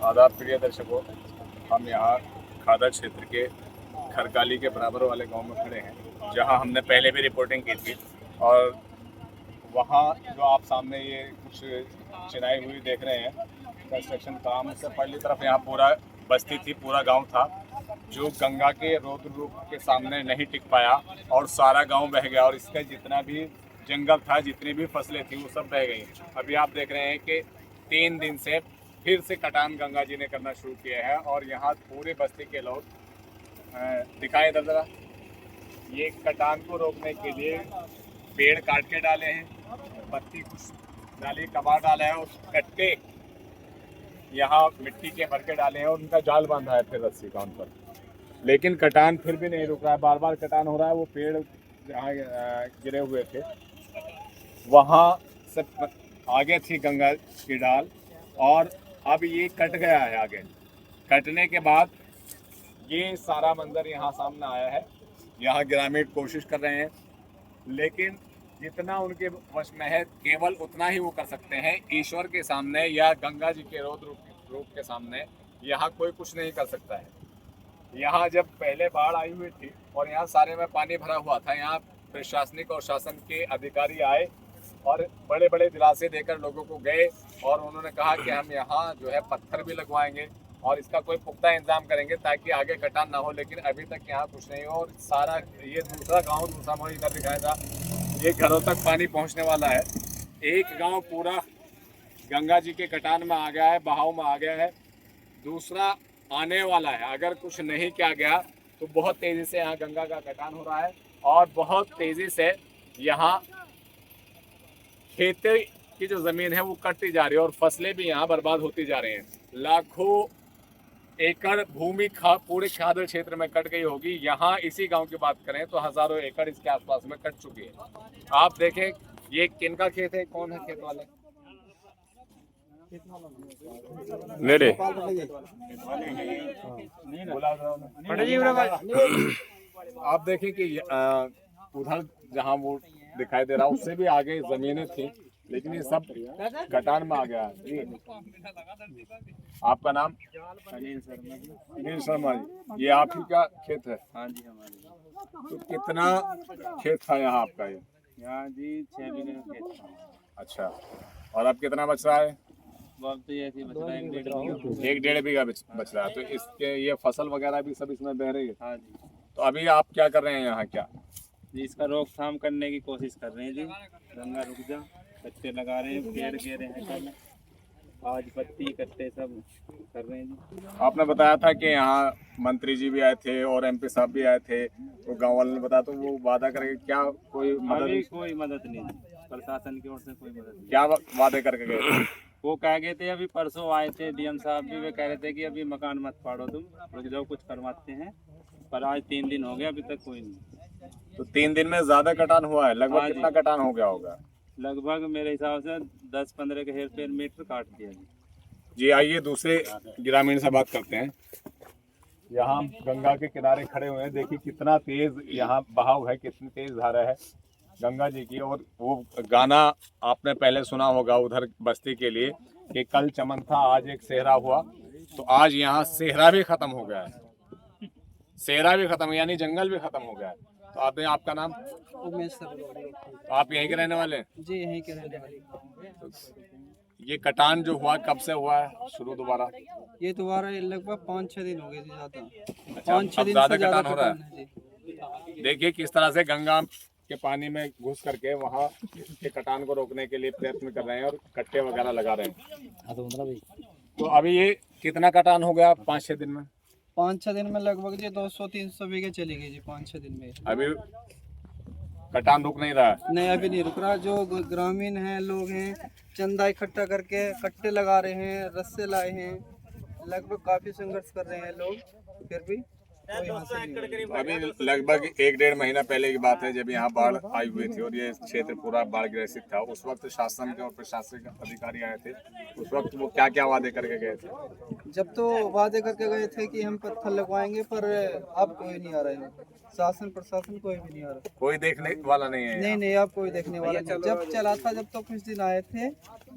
आदाब प्रिय दर्शकों, हम यहाँ खादर क्षेत्र के खरकाली के बराबर वाले गांव में खड़े हैं, जहाँ हमने पहले भी रिपोर्टिंग की थी। और वहाँ जो आप सामने ये कुछ चिनाई हुई देख रहे हैं, कंस्ट्रक्शन काम से पहली तरफ यहाँ पूरा बस्ती थी, पूरा गांव था, जो गंगा के रौद्र रूप के सामने नहीं टिक पाया और सारा गांव बह गया। और इसका जितना भी जंगल था, जितनी भी फसलें थी, वो सब बह गई। अभी आप देख रहे हैं कि 3 दिन से फिर से कटान गंगा जी ने करना शुरू किया है। और यहाँ पूरे बस्ती के लोग दिखाए इधर जरा, ये कटान को रोकने के लिए पेड़ काट के डाले हैं, पत्ती कुछ डाली, कबाड़ डाला है, और कट्टे यहाँ मिट्टी के भर के डाले हैं और उनका जाल बांधा है फिर रस्सी का उन पर। लेकिन कटान फिर भी नहीं रुक रहा है, बार बार कटान हो रहा है। वो पेड़ जहाँ गिरे हुए थे वहाँ से आगे थी गंगा की डाल, और अब ये कट गया है। आगे कटने के बाद ये सारा मंजर यहाँ सामने आया है। यहाँ ग्रामीण कोशिश कर रहे हैं, लेकिन जितना उनके वश में है केवल उतना ही वो कर सकते हैं। ईश्वर के सामने या गंगा जी के रौद्र रूप के सामने यहाँ कोई कुछ नहीं कर सकता है। यहाँ जब पहले बाढ़ आई हुई थी और यहाँ सारे में पानी भरा हुआ था, यहाँ प्रशासनिक और शासन के अधिकारी आए और बड़े बड़े दिलासे देकर लोगों को गए, और उन्होंने कहा कि हम यहाँ जो है पत्थर भी लगवाएंगे और इसका कोई पुख्ता इंतजाम करेंगे ताकि आगे कटान ना हो। लेकिन अभी तक यहाँ कुछ नहीं हो। और सारा ये दूसरा गांव, दूसरा मोड़ इधर दिखाया था, ये घरों तक पानी पहुँचने वाला है। एक गाँव पूरा गंगा जी के कटान में आ गया है, बहाव में आ गया है, दूसरा आने वाला है। अगर कुछ नहीं किया गया तो बहुत तेज़ी से यहाँ गंगा का कटान हो रहा है और बहुत तेज़ी से यहाँ खेती की जो ज़मीन है वो कटती जा रही है और फसलें भी यहाँ बर्बाद होती जा रही हैं। लाखों एकड़ भूमि पूरे खादर क्षेत्र में कट गई होगी। यहाँ इसी गांव की बात करें तो हज़ारों एकड़ इसके आसपास में कट चुकी है। आप देखें ये किनका खेत है, कौन है खेत वाले? नेड़े आप देखें कि उधर जहाँ वो दिखाई दे रहा है उससे भी आगे जमीनें थी, लेकिन ये सब कटान में आ गया है। आपका नाम? अनिल शर्मा जी। ये आप ही का खेत है? हाँ जी, हमारे। तो कितना खेत था यहाँ आपका? ये यहाँ जी 6 बीघे का खेत था। अच्छा, और अब कितना बच रहा है? अब तो ये ऐसे बच रहा है 1-1.5 बीघा बच रहा है। तो इसके ये फसल वगैरह भी सब इसमें बह रही है? हाँ जी। तो अभी आप क्या कर रहे हैं यहाँ? क्या जी, इसका रोकथाम करने की कोशिश कर रहे हैं जी। गंगा रुक जा, कट्टे लगा रहे हैं, पेड़ गिरे हैं कल, आज पत्ती कट्टे सब कर रहे हैं जी। आपने बताया था कि यहाँ मंत्री जी भी आए थे और एमपी साहब भी आए थे, तो गांव वालों ने बताया, तो वो वादा करके क्या कोई अभी कोई मदद नहीं, प्रशासन की ओर से कोई मदद नहीं। क्या वादे करके गए थे? वो कह गए थे, अभी परसों आए थे डीएम साहब भी, वे कह रहे थे कि अभी मकान मत फाड़ो, तुम रुक जाओ, कुछ करवाते हैं। पर आज 3 दिन हो गए, अभी तक कोई नहीं। तो 3 दिन में ज्यादा कटान हुआ है? लगभग कितना कटान हो गया होगा? लगभग मेरे हिसाब से 10-15 के हेर मीटर काट दिया जी। आइए दूसरे ग्रामीण से बात करते हैं। यहाँ गंगा के किनारे खड़े हुए हैं, देखिए कितना तेज यहाँ बहाव है, कितनी तेज धारा है गंगा जी की। और वो गाना आपने पहले सुना होगा उधर बस्ती के लिए कि कल चमन था आज एक सेहरा हुआ। तो आज यहाँ सेहरा भी खत्म हो गया है, सेहरा भी खत्म, यानी जंगल भी खत्म हो गया है। तो आपका नाम? उमेश सर। तो आप यहीं के रहने वाले हैं? जी, यहीं के रहने वाले। तो ये कटान जो हुआ कब से हुआ है शुरू दोबारा? ये दोबारा लगभग 5-6 दिन हो गए जी, ज़्यादा। अच्छा, 5-6 अब दिन ज्यादा से ज़्यादा कटान हो रहा है। जी। देखिए किस तरह से गंगा के पानी में घुस करके वहाँ के कटान को रोकने के लिए प्रयत्न कर रहे हैं और कट्टे वगैरह लगा रहे हैं। तो अभी ये कितना कटान हो गया 5-6 दिन में? 5-6 दिन में लगभग जी 200-300 बीघे चली गई जी 5-6 दिन में। अभी कटान रुक नहीं रहा है? नहीं, अभी नहीं रुक रहा। जो ग्रामीण हैं, लोग हैं, चंदा इकट्ठा करके कट्टे लगा रहे हैं, रस्से लाए हैं, लगभग काफ़ी संघर्ष कर रहे हैं लोग, फिर भी कोई हासिल नहीं हुआ। अभी लगभग 1-1.5 महीना पहले की बात है जब यहाँ बाढ़ आई हुई थी और ये क्षेत्र पूरा बाढ़ ग्रसित था। उस वक्त शासन के और प्रशासनिक अधिकारी आए थे, उस वक्त वो क्या क्या वादे करके गए थे? जब तो वादे करके गए थे कि हम पत्थर लगवाएंगे, पर अब कोई नहीं आ रहा है। शासन प्रशासन कोई भी नहीं आ रहा। कोई देखने वाला नहीं है? नहीं, अब कोई देखने वाला नहीं। जब चला था जब तो कुछ दिन आए थे,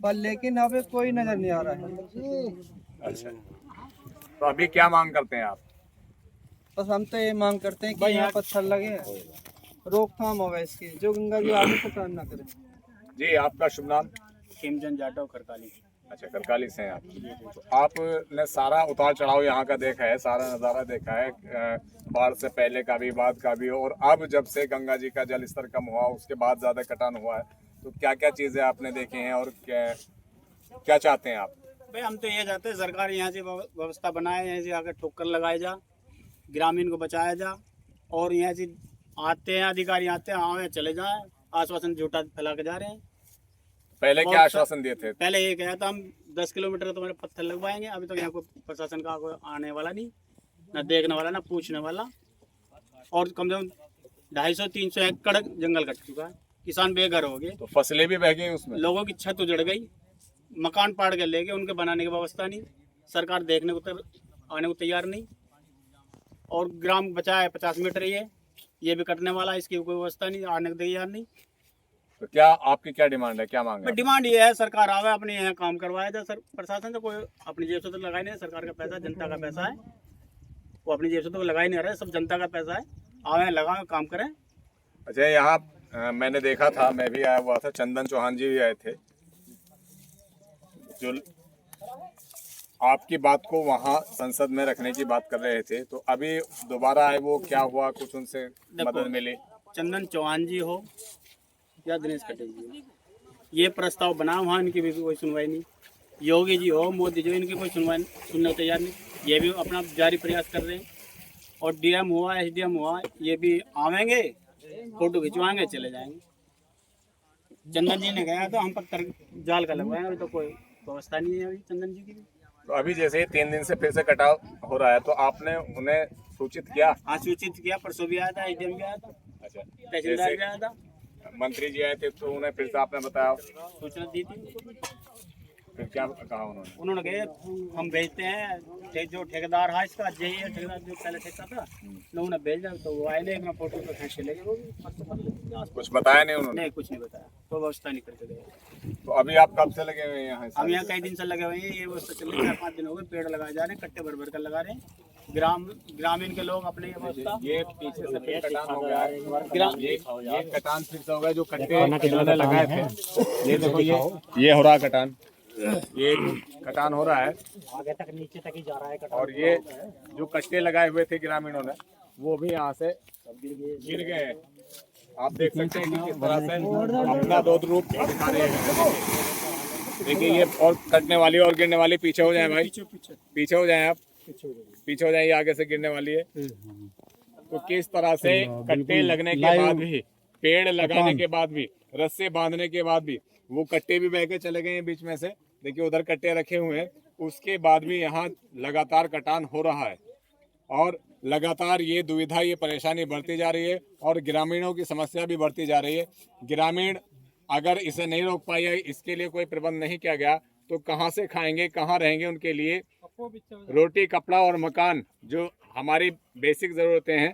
पर लेकिन अब कोई नजर नहीं आ रहा है। अच्छा, तो अभी क्या मांग करते हैं आप? बस हम तो ये मांग करते हैं कि यहाँ पत्थर लगे, रोकथाम हो इसकी, जो गंगा जी आगे परेशान ना करे। जी, आपका शुभ नाम? खिमचंद जाटव खरकाली। अच्छा, करकाली से हैं आप। तो आपने सारा उतार चढ़ाव यहाँ का देखा है, सारा नज़ारा देखा है, बाढ़ से पहले का भी, बाद का भी, और अब जब से गंगा जी का जल स्तर कम हुआ उसके बाद ज़्यादा कटान हुआ है, तो क्या क्या चीज़ें आपने देखी हैं और क्या चाहते हैं आप? भाई हम तो ये चाहते हैं सरकार यहाँ से व्यवस्था बनाए, यहाँ से आकर टोकर लगाए जा, ग्रामीण को बचाया जा, और यहाँ से आते हैं अधिकारी, आते हैं आवे चले जाए, आश्वासन झूठा फैला के जा रहे हैं। पहले क्या आश्वासन दिए थे? पहले ये कहा था हम 10 किलोमीटर तुम्हारे पत्थर लगवाएंगे, अभी तक यहाँ को प्रशासन का कोई आने वाला नहीं, ना देखने वाला ना पूछने वाला, और कम से कम 250-300 एकड़ जंगल कट चुका है, किसान बेघर हो गए, तो फसलें भी बह गई उसमें, लोगों की छत उजड़ गई, मकान पाड़ के ले गए, उनके बनाने की व्यवस्था नहीं, सरकार देखने को आने को तैयार नहीं, और ग्राम बचा है 50 मीटर, ये भी कटने वाला है, इसकी कोई व्यवस्था नहीं, आने को तैयार नहीं। तो क्या आपकी क्या डिमांड है, क्या मांग है? डिमांड ये है सरकार आवे, अपने यहाँ काम करवाया जाए, सर प्रशासन से कोई अपनी जेब से तो लगाई नहीं, सरकार का पैसा, जनता का पैसा है, वो अपनी जेब से तो लगा ही नहीं रहे, सब जनता का पैसा है, आवे लगाए काम करें। अच्छा, यहाँ मैंने देखा था, मैं भी आया हुआ था, चंदन चौहान जी भी आए थे, जो आपकी बात को वहाँ संसद में रखने की बात कर रहे थे, तो अभी दोबारा आए, वो क्या हुआ, कुछ उनसे मदद मिली? चंदन चौहान जी हो या दिनेश कटेल जी हो, ये प्रस्ताव बना, वहाँ इनकी भी कोई सुनवाई नहीं, योगी जी हो, मोदी जी हो, इनकी कोई सुनवाई सुनने को तैयार नहीं, ये भी अपना जारी प्रयास कर रहे हैं, और डीएम हुआ, एसडीएम हुआ, ये भी आवेंगे, फोटो खिंचवाएंगे, चले जाएंगे। चंदन जी ने कहा तो हम पत्थर जाल का लगवाएं, अभी तो कोई व्यवस्था नहीं है अभी चंदन जी की भी। तो अभी जैसे 3 दिन से फिर से कटाव हो रहा है, तो आपने उन्हें सूचित किया? हाँ सूचित किया, परसों भी आया था, एसडीएम भी आया था, अच्छा, तहसीलदार भी आया था, मंत्री जी आए थे तो उन्हें फिर से आपने बताया, सूचना दी थी, फिर क्या कहा उन्होंने? कहा हम भेजते हैं, जो ठेकेदार है इसका, यही है ठेकेदार जो पहले ठेका था, लोगों ने भेजा, तो वो आए नहीं, फोटो तो खींच के ले गए, कुछ बताया नहीं उन्होंने? नहीं कुछ नहीं बताया, कोई व्यवस्था नहीं करके गए। तो अभी आप कब से लगे हुए हैं यहाँ? हम यहाँ कई दिन से लगे हुए हैं, ये व्यवस्था चल रही है, 4-5 दिन हो गए, पेड़ लगाए जा रहे हैं, कट्टे भर भर कर लगा रहे हैं, ग्रामीण के लोग अपने व्यवस्था, ये पीछे से फिर कटान हो गया है, ये कटान फिर से हो गया, जो कट्टे इन्होंने लगाए थे, ये देखो, ये हो रहा कटान, ये कटान हो रहा है आगे तक नीचे तक ही जा रहा है, और ये जो कट्टे लगाए हुए थे ग्रामीणों ने, वो भी यहाँ से गिर गए हैं। आप देख सकते हैं कि किस तरह से अपना दो रूप दिखा रहे हैं। देखिए, ये और कटने वाली और गिरने वाली, पीछे हो जाए भाई, पीछे हो जाए आप, पीछे हो जाए, आगे से गिरने वाली है। तो किस तरह से कट्टे लगने के बाद भी, पेड़ लगाने के बाद भी, रस्से बांधने के बाद भी, वो कट्टे भी बह के चले गए हैं बीच में से, देखिए उधर कट्टे रखे हुए हैं, उसके बाद भी यहाँ लगातार कटान हो रहा है, और लगातार ये दुविधा, ये परेशानी बढ़ती जा रही है, और ग्रामीणों की समस्या भी बढ़ती जा रही है। ग्रामीण अगर इसे नहीं रोक पाए, इसके लिए कोई प्रबंध नहीं किया गया, तो कहाँ से खाएंगे, कहाँ रहेंगे? उनके लिए रोटी, कपड़ा और मकान, जो हमारी बेसिक ज़रूरतें हैं,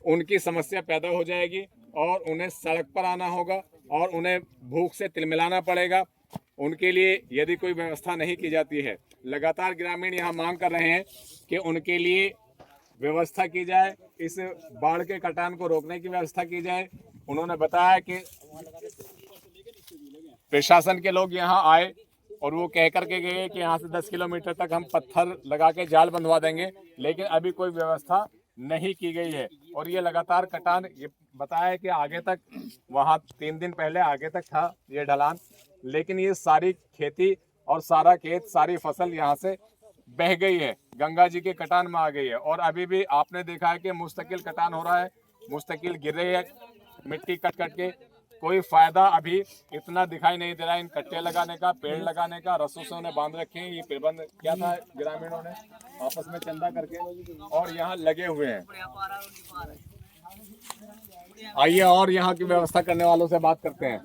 उनकी समस्या पैदा हो जाएगी, और उन्हें सड़क पर आना होगा, और उन्हें भूख से तिलमिलाना पड़ेगा। उनके लिए यदि कोई व्यवस्था नहीं की जाती है, लगातार ग्रामीण यहाँ मांग कर रहे हैं कि उनके लिए व्यवस्था की जाए, इस बाढ़ के कटान को रोकने की व्यवस्था की जाए। उन्होंने बताया कि प्रशासन के लोग यहाँ आए और वो कह करके गए कि यहाँ से 10 किलोमीटर तक हम पत्थर लगा के जाल बंधवा देंगे, लेकिन अभी कोई व्यवस्था नहीं की गई है, और ये लगातार कटान, ये बताया है कि आगे तक, वहाँ 3 दिन पहले आगे तक था ये ढलान, लेकिन ये सारी खेती और सारा खेत, सारी फसल यहाँ से बह गई है, गंगा जी के कटान में आ गई है। और अभी भी आपने देखा है कि मुस्तकिल कटान हो रहा है, मुस्तकिल गिर रही है मिट्टी कट कट के, कोई फायदा अभी इतना दिखाई नहीं दे रहा है इन कट्टे लगाने का, पेड़ लगाने का। रस्सों से उन्हें बांध रखे हैं, ये प्रबंध किया था ग्रामीणों ने आपस में चंदा करके, और यहाँ लगे हुए हैं। आइए और यहाँ की व्यवस्था करने वालों से बात करते हैं।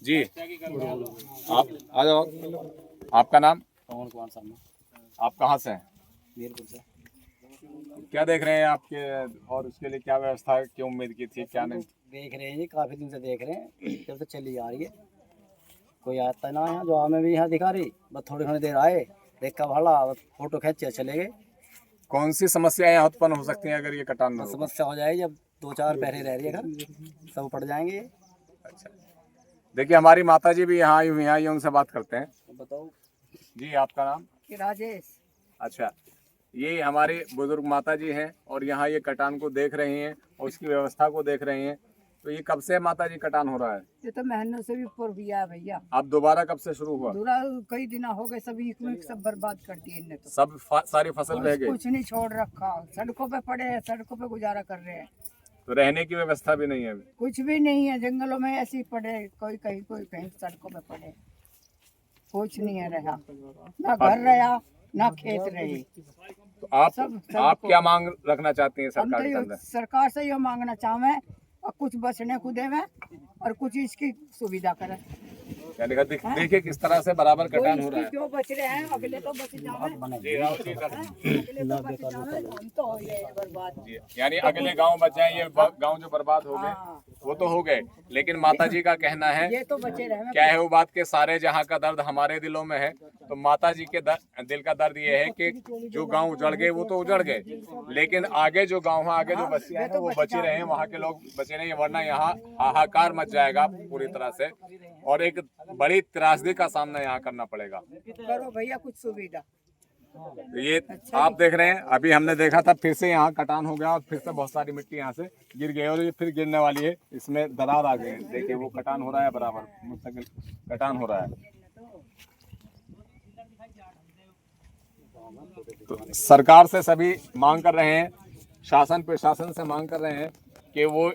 जी, आप आ जाओ। आपका नाम? पवन कुमार शर्मा, आप कहाँ से हैं? मीरपुर से। क्या देख रहे हैं आपके, और उसके लिए क्या व्यवस्था की उम्मीद की थी, क्या नहीं? देख रहे हैं जी, काफी दिन से देख रहे हैं, जब से चली आ रही है, कोई आता ना यहाँ, जो हमें भी यहाँ दिखा रही, बस थोड़ी थोड़ी देर आए, देखा भाला, फोटो खींचे चले गए। कौन सी समस्या यहाँ उत्पन्न हो सकती है अगर ये कटान न हो? समस्या हो जाएगी जब 2-4 पहरे रह रही है घर, सब पड़ जाएंगे। अच्छा, देखिए हमारी माता जी भी यहाँ आई हुई हैं, उनसे बात करते हैं। बताओ जी, आपका नाम? राजेश। अच्छा, ये हमारी बुजुर्ग माता जी हैं और यहाँ ये कटान को देख रही हैं और उसकी व्यवस्था को देख रही हैं। तो ये कब से माता जी कटान हो रहा है? ये तो महीनों से भी ऊपर हुआ है भैया। अब दोबारा कब से शुरू हुआ? दूरा कई दिन हो गए, सभी सब बर्बाद कर दिए इनने तो। सब सारी फसल रह गई, कुछ नहीं छोड़ रखा, सड़कों पे पड़े हैं, सड़कों पे गुजारा कर रहे हैं। तो रहने की व्यवस्था भी नहीं है अभी। कुछ भी नहीं है, जंगलों में ऐसे ही पड़े, कोई कहीं सड़कों पे पड़े, कुछ नहीं है रहा, ना घर रहा ना खेत रहे। तो आप क्या मांग रखना चाहती हैं हम सरकार के तो अंदर? सरकार से ये मांगना चाहे और कुछ बचने को देवे और कुछ इसकी सुविधा करे। यानी कि देखिए किस तरह से बराबर कटान हो रहा है। क्यों बच रहे हैं, अगले तो बच जावे, अगले तो बच जावे, हम तो हो गए बर्बाद। जी, यानी अगले गांव बच जाए, ये गांव जो बर्बाद हो गए वो तो हो गए, लेकिन माता जी का कहना है, ये तो बचे रहे। क्या है वो बात के सारे जहां का दर्द हमारे दिलों में है, तो माता जी के दिल का दर्द ये है कि जो गांव उजड़ गए वो तो उजड़ गए, लेकिन आगे जो गांव है, आगे जो बस्तियां हैं वो बचे रहे, वहाँ के लोग बचे नहीं, वरना यहाँ हाहाकार मच जाएगा पूरी तरह से और एक बड़ी त्रासदी का सामना यहाँ करना पड़ेगा। करो भैया कुछ सुविधा। तो ये आप देख रहे हैं, अभी हमने देखा था फिर से यहाँ कटान हो गया और फिर से बहुत सारी मिट्टी यहाँ से गिर गई और ये फिर गिरने वाली है, इसमें दरार आ गई है। देखिए वो कटान हो रहा है, बराबर मुस्तकिल कटान हो रहा है। तो सरकार से सभी मांग कर रहे हैं, शासन प्रशासन से मांग कर रहे हैं कि वो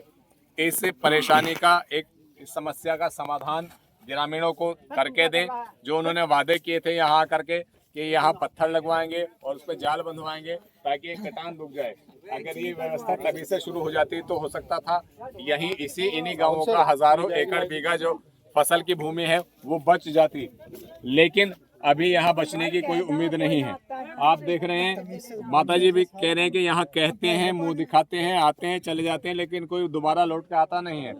इस परेशानी का, एक समस्या का समाधान ग्रामीणों को करके दें। जो उन्होंने वादे किए थे यहाँ करके कि यहाँ पत्थर लगवाएंगे और उस पर जाल बंधवाएंगे ताकि ये कटान रुक जाए। अगर ये व्यवस्था तभी से शुरू हो जाती तो हो सकता था यहीं इन्हीं गांवों का हजारों एकड़ बीघा जो फसल की भूमि है वो बच जाती, लेकिन अभी यहाँ बचने की कोई उम्मीद नहीं है। आप देख रहे हैं, माता जी भी कह रहे हैं कि यहाँ कहते हैं, मुंह दिखाते हैं, आते हैं चले जाते हैं, लेकिन कोई दोबारा लौट के आता नहीं है।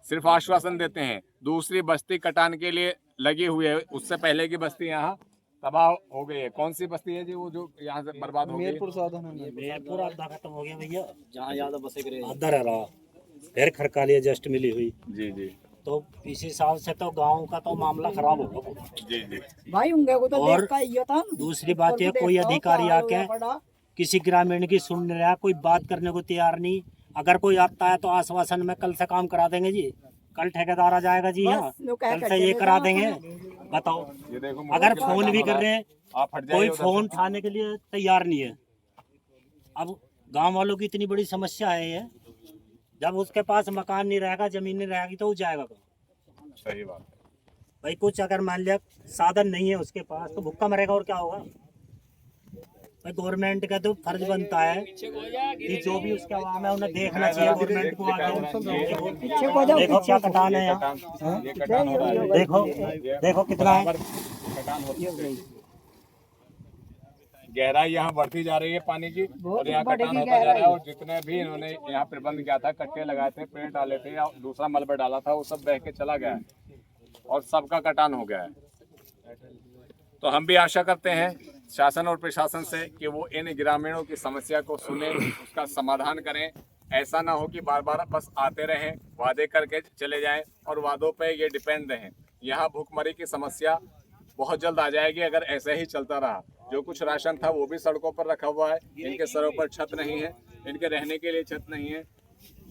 सिर्फ आश्वासन देते हैं। दूसरी बस्ती कटान के लिए लगी हुई है, उससे पहले की बस्ती यहाँ तबाह हो गई है। कौन सी बस्ती है जी वो जो यहाँ से बर्बाद हो गई? मेरपुर आधा खत्म हो गया भैया, जहाँ ज्यादा बसे गए आधा रहा, फिर खरकाली जस्ट मिली हुई। जी जी, तो इसी साल से तो गांव का तो मामला खराब हो गया। जी जी भाई उनके को तो और देखा ही था। दूसरी बात है, कोई अधिकारी आके किसी ग्रामीण की सुन नहीं रहा, कोई बात करने को तैयार नहीं। अगर कोई आता है तो आश्वासन में कल से काम करा देंगे जी, कल ठेकेदार आ जाएगा जी, हाँ कल से ये करा देंगे। बताओ, ये देखो, अगर फोन भी कर रहे हैं आप हट जाइए कोई उधर फोन से। उठाने के लिए तैयार नहीं है। अब गांव वालों की इतनी बड़ी समस्या है ये, जब उसके पास मकान नहीं रहेगा, जमीन नहीं रहेगी तो वो जाएगा कहाँ? सही बात है। भाई कुछ अगर मान लिया साधन नहीं है उसके पास तो भूखा मरेगा और क्या होगा? भाई गवर्नमेंट का तो फर्ज बनता है कि जो भी उसके आवाम है उन्हें देखना चाहिए। गवर्नमेंट को आगे देखो क्या कटान है यहाँ, ये कटान हो रहा है, देखो कितना है। कटान हो रही है। गहराई यहाँ बढ़ती जा रही है पानी की और यहाँ कटान होता जा रहा है। और जितने भी इन्होंने यहाँ प्रबंध किया था, कट्टे लगाए थे, पेड़ डाले थे या दूसरा मलबा डाला था, वो सब बह के चला गया है और सबका कटान हो गया है। तो हम भी आशा करते हैं शासन और प्रशासन से कि वो इन ग्रामीणों की समस्या को सुने, उसका समाधान करें। ऐसा ना हो कि बार बार बस आते रहें, वादे करके चले जाएं और वादों पे ये डिपेंड रहें। यहाँ भूखमरी की समस्या बहुत जल्द आ जाएगी अगर ऐसे ही चलता रहा। जो कुछ राशन था वो भी सड़कों पर रखा हुआ है, इनके सरों पर छत नहीं है, इनके रहने के लिए छत नहीं है।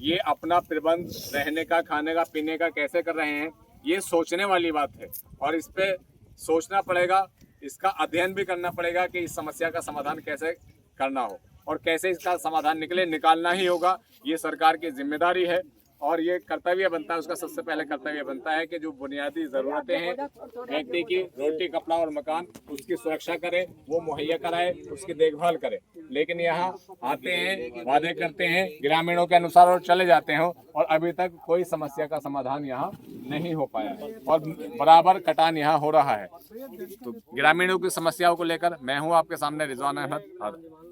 ये अपना प्रबंध रहने का, खाने का, पीने का कैसे कर रहे हैं, ये सोचने वाली बात है और इस पे सोचना पड़ेगा, इसका अध्ययन भी करना पड़ेगा कि इस समस्या का समाधान कैसे करना हो और कैसे इसका समाधान निकालना ही होगा। ये सरकार की जिम्मेदारी है और ये कर्तव्य बनता है, उसका सबसे पहले कर्तव्य बनता है कि जो बुनियादी ज़रूरतें हैं व्यक्ति की, रोटी, कपड़ा और मकान, उसकी सुरक्षा करे, वो मुहैया कराए, उसकी देखभाल करे। लेकिन यहाँ आते हैं, वादे करते हैं ग्रामीणों के अनुसार और चले जाते हैं और अभी तक कोई समस्या का समाधान यहाँ नहीं हो पाया है और बराबर कटान यहाँ हो रहा है। तो ग्रामीणों की समस्याओं को लेकर मैं हूँ आपके सामने रिजवान अहमद।